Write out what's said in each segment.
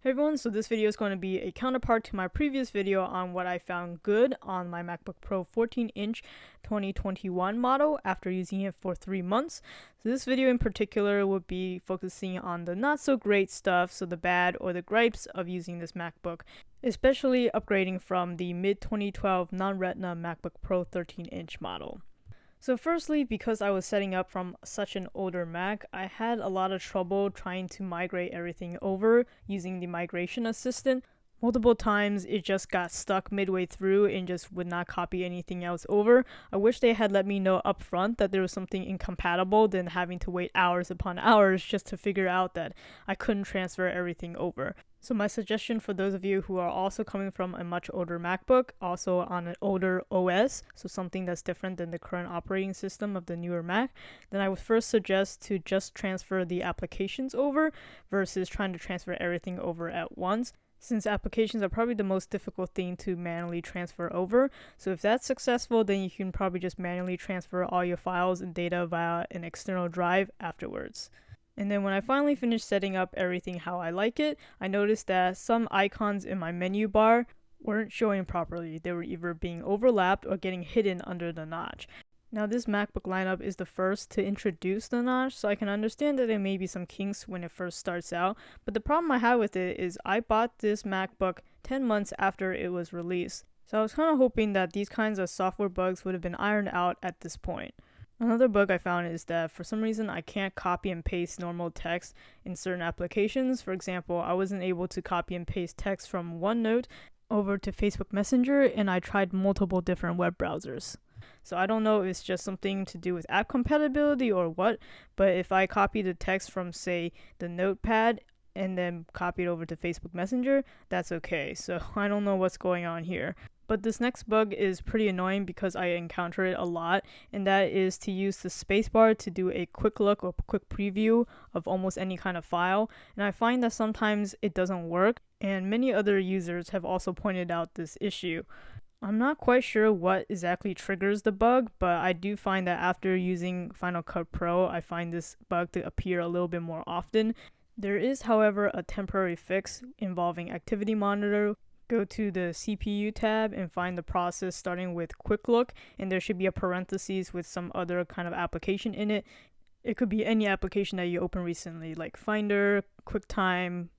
Hey everyone, so this video is going to be a counterpart to my previous video on what I found good on my MacBook Pro 14-inch 2021 model after using it for 3 months. So this video in particular would be focusing on the not so great stuff, so the bad or the gripes of using this MacBook, especially upgrading from the mid-2012 non-retina MacBook Pro 13-inch model. So firstly, because I was setting up from such an older Mac, I had a lot of trouble trying to migrate everything over using the migration assistant. Multiple times it just got stuck midway through and just would not copy anything else over. I wish they had let me know up front that there was something incompatible than having to wait hours upon hours just to figure out that I couldn't transfer everything over. So my suggestion for those of you who are also coming from a much older MacBook, also on an older OS, so something that's different than the current operating system of the newer Mac, then I would first suggest to just transfer the applications over versus trying to transfer everything over at once, since applications are probably the most difficult thing to manually transfer over. So if that's successful, then you can probably just manually transfer all your files and data via an external drive afterwards. And then when I finally finished setting up everything how I like it, I noticed that some icons in my menu bar weren't showing properly. They were either being overlapped or getting hidden under the notch. Now this MacBook lineup is the first to introduce the notch, so I can understand that there may be some kinks when it first starts out, but the problem I have with it is I bought this MacBook 10 months after it was released. So I was kind of hoping that these kinds of software bugs would have been ironed out at this point. Another bug I found is that for some reason I can't copy and paste normal text in certain applications. For example, I wasn't able to copy and paste text from OneNote over to Facebook Messenger, and I tried multiple different web browsers. So I don't know if it's just something to do with app compatibility or what, but if I copy the text from, say, the Notepad and then copy it over to Facebook Messenger, that's okay. So I don't know what's going on here. But this next bug is pretty annoying because I encounter it a lot, and that is to use the spacebar to do a quick look or quick preview of almost any kind of file. And I find that sometimes it doesn't work, and many other users have also pointed out this issue. I'm not quite sure what exactly triggers the bug, but I do find that after using Final Cut Pro, I find this bug to appear a little bit more often. There is, however, a temporary fix involving Activity Monitor. Go to the CPU tab and find the process starting with Quick Look, and there should be a parentheses with some other kind of application in it. It could be any application that you opened recently, like Finder, QuickTime,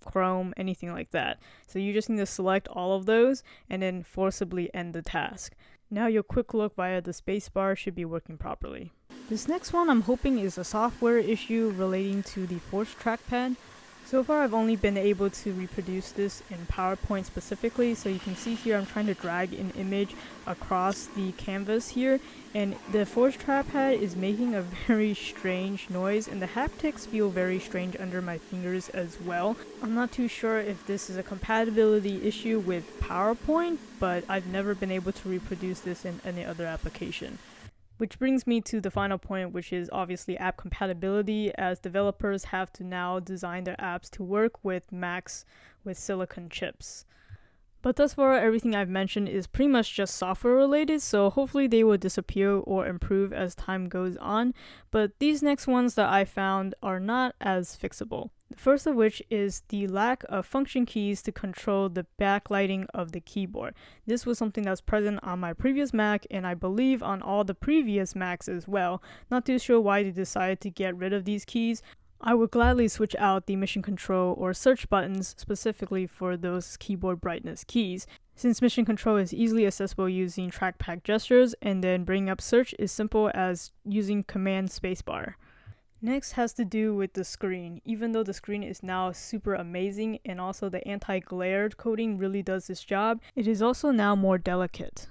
Chrome, anything like that. So you just need to select all of those and then forcibly end the task. Now your quick look via the spacebar should be working properly. This next one I'm hoping is a software issue relating to the Force trackpad. So far I've only been able to reproduce this in PowerPoint specifically, so you can see here I'm trying to drag an image across the canvas here, and the Force trackpad is making a very strange noise, and the haptics feel very strange under my fingers as well. I'm not too sure if this is a compatibility issue with PowerPoint, but I've never been able to reproduce this in any other application. Which brings me to the final point, which is obviously app compatibility, as developers have to now design their apps to work with Macs with silicon chips. But thus far, everything I've mentioned is pretty much just software related, so hopefully they will disappear or improve as time goes on. But these next ones that I found are not as fixable. The first of which is the lack of function keys to control the backlighting of the keyboard. This was something that was present on my previous Mac, and I believe on all the previous Macs as well. Not too sure why they decided to get rid of these keys. I would gladly switch out the mission control or search buttons specifically for those keyboard brightness keys, since mission control is easily accessible using trackpad gestures, and then bringing up search is simple as using command spacebar. Next has to do with the screen. Even though the screen is now super amazing and also the anti-glare coating really does its job, it is also now more delicate.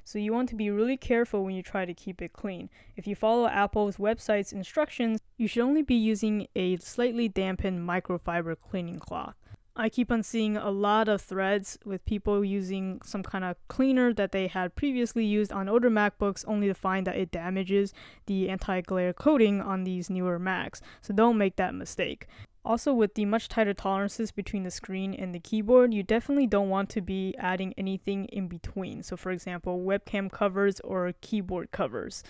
So you want to be really careful when you try to keep it clean. If you follow Apple's website's instructions, you should only be using a slightly dampened microfiber cleaning cloth. I keep on seeing a lot of threads with people using some kind of cleaner that they had previously used on older MacBooks, only to find that it damages the anti-glare coating on these newer Macs. So don't make that mistake. Also, with the much tighter tolerances between the screen and the keyboard, you definitely don't want to be adding anything in between. So for example, webcam covers or keyboard covers.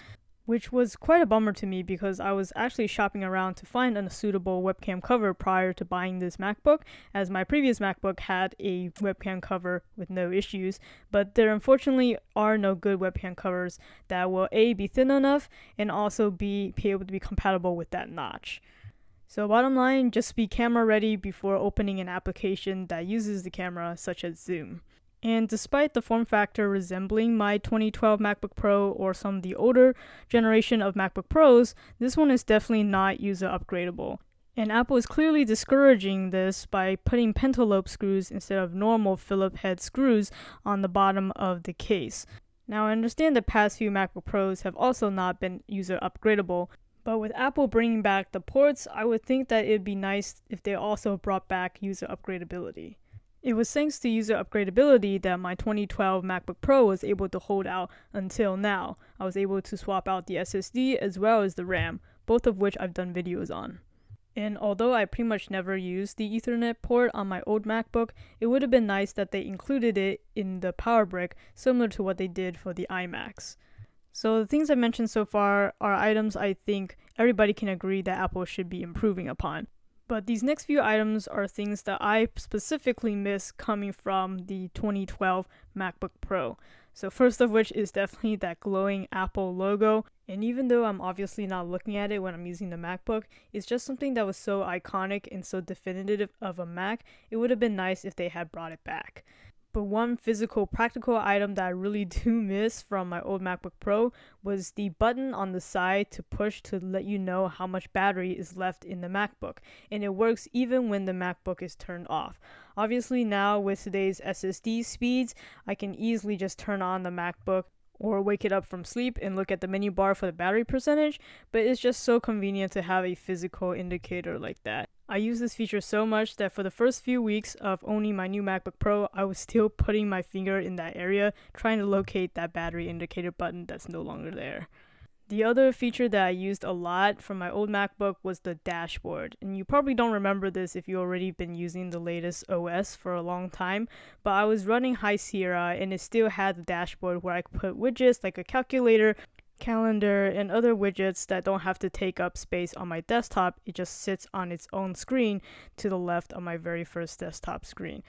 which was quite a bummer to me because I was actually shopping around to find a suitable webcam cover prior to buying this MacBook, as my previous MacBook had a webcam cover with no issues, but there unfortunately are no good webcam covers that will A, be thin enough, and also be able to be compatible with that notch. So bottom line, just be camera ready before opening an application that uses the camera, such as Zoom. And despite the form factor resembling my 2012 MacBook Pro or some of the older generation of MacBook Pros, this one is definitely not user upgradable. And Apple is clearly discouraging this by putting pentalobe screws instead of normal Phillips head screws on the bottom of the case. Now I understand the past few MacBook Pros have also not been user upgradable, but with Apple bringing back the ports, I would think that it'd be nice if they also brought back user upgradability. It was thanks to user upgradability that my 2012 MacBook Pro was able to hold out until now. I was able to swap out the SSD as well as the RAM, both of which I've done videos on. And although I pretty much never used the Ethernet port on my old MacBook, it would have been nice that they included it in the power brick, similar to what they did for the iMacs. So the things I mentioned so far are items I think everybody can agree that Apple should be improving upon. But these next few items are things that I specifically miss coming from the 2012 MacBook Pro. So first of which is definitely that glowing Apple logo. And even though I'm obviously not looking at it when I'm using the MacBook, it's just something that was so iconic and so definitive of a Mac, it would have been nice if they had brought it back. But one physical practical item that I really do miss from my old MacBook Pro was the button on the side to push to let you know how much battery is left in the MacBook. And it works even when the MacBook is turned off. Obviously now with today's SSD speeds, I can easily just turn on the MacBook or wake it up from sleep and look at the menu bar for the battery percentage, but it's just so convenient to have a physical indicator like that. I use this feature so much that for the first few weeks of owning my new MacBook Pro, I was still putting my finger in that area, trying to locate that battery indicator button that's no longer there. The other feature that I used a lot from my old MacBook was the dashboard. And you probably don't remember this if you've already been using the latest OS for a long time, but I was running High Sierra and it still had the dashboard where I could put widgets like a calculator, calendar, and other widgets that don't have to take up space on my desktop. It just sits on its own screen to the left of my very first desktop screen.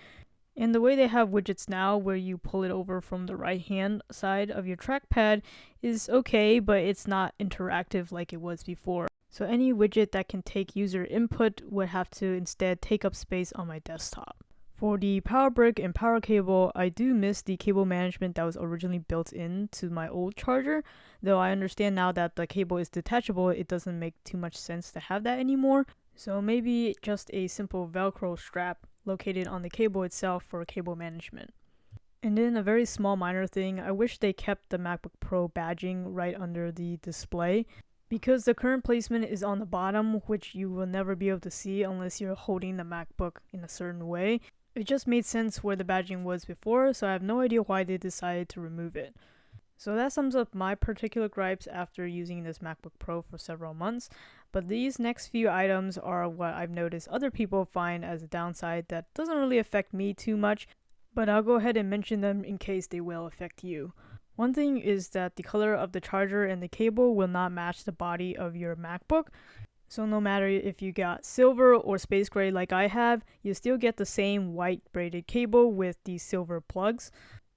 And the way they have widgets now where you pull it over from the right hand side of your trackpad is okay, but it's not interactive like it was before. So any widget that can take user input would have to instead take up space on my desktop. For the power brick and power cable, I do miss the cable management that was originally built into my old charger. Though I understand now that the cable is detachable, it doesn't make too much sense to have that anymore. So maybe just a simple Velcro strap located on the cable itself for cable management. And then a very small minor thing, I wish they kept the MacBook Pro badging right under the display. Because the current placement is on the bottom, which you will never be able to see unless you're holding the MacBook in a certain way. It just made sense where the badging was before, so I have no idea why they decided to remove it. So that sums up my particular gripes after using this MacBook Pro for several months. But these next few items are what I've noticed other people find as a downside that doesn't really affect me too much, but I'll go ahead and mention them in case they will affect you. One thing is that the color of the charger and the cable will not match the body of your MacBook. So no matter if you got silver or space gray like I have, you still get the same white braided cable with the silver plugs.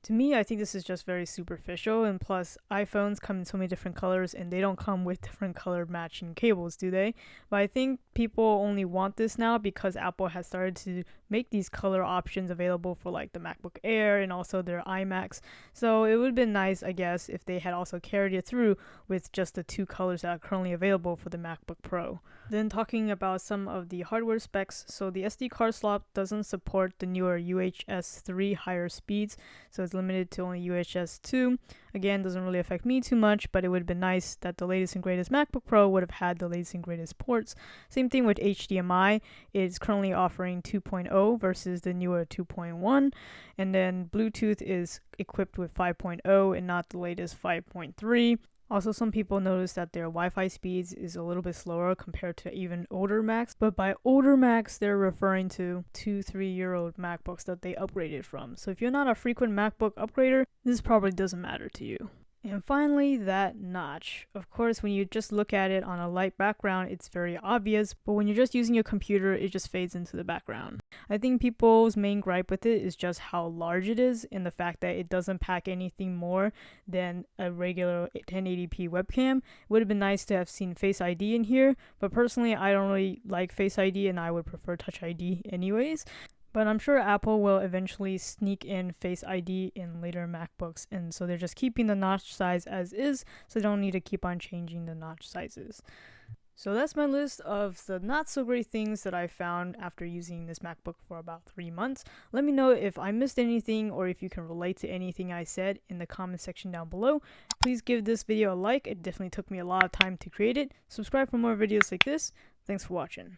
To me, I think this is just very superficial, and plus iPhones come in so many different colors and they don't come with different color matching cables, do they? But I think people only want this now because Apple has started to make these color options available for like the MacBook Air and also their iMacs. So it would have been nice, I guess, if they had also carried it through with just the two colors that are currently available for the MacBook Pro. Then talking about some of the hardware specs, so the SD card slot doesn't support the newer UHS 3 higher speeds, so it's limited to only UHS 2. Again, doesn't really affect me too much, but it would have been nice that the latest and greatest MacBook Pro would have had the latest and greatest ports. Same thing with HDMI. It's currently offering 2.0 versus the newer 2.1, and then Bluetooth is equipped with 5.0 and not the latest 5.3. Also, some people notice that their Wi-Fi speeds is a little bit slower compared to even older Macs, but by older Macs, they're referring to 2-3-year-old MacBooks that they upgraded from. So if you're not a frequent MacBook upgrader, this probably doesn't matter to you. And finally, that notch. Of course, when you just look at it on a light background, it's very obvious, but when you're just using your computer, it just fades into the background. I think people's main gripe with it is just how large it is and the fact that it doesn't pack anything more than a regular 1080p webcam. It would have been nice to have seen Face ID in here, but personally, I don't really like Face ID and I would prefer Touch ID anyways. But I'm sure Apple will eventually sneak in Face ID in later MacBooks, and so they're just keeping the notch size as is, so they don't need to keep on changing the notch sizes. So that's my list of the not so great things that I found after using this MacBook for about 3 months. Let me know if I missed anything or if you can relate to anything I said in the comment section down below. Please give this video a like, it definitely took me a lot of time to create it. Subscribe for more videos like this. Thanks for watching.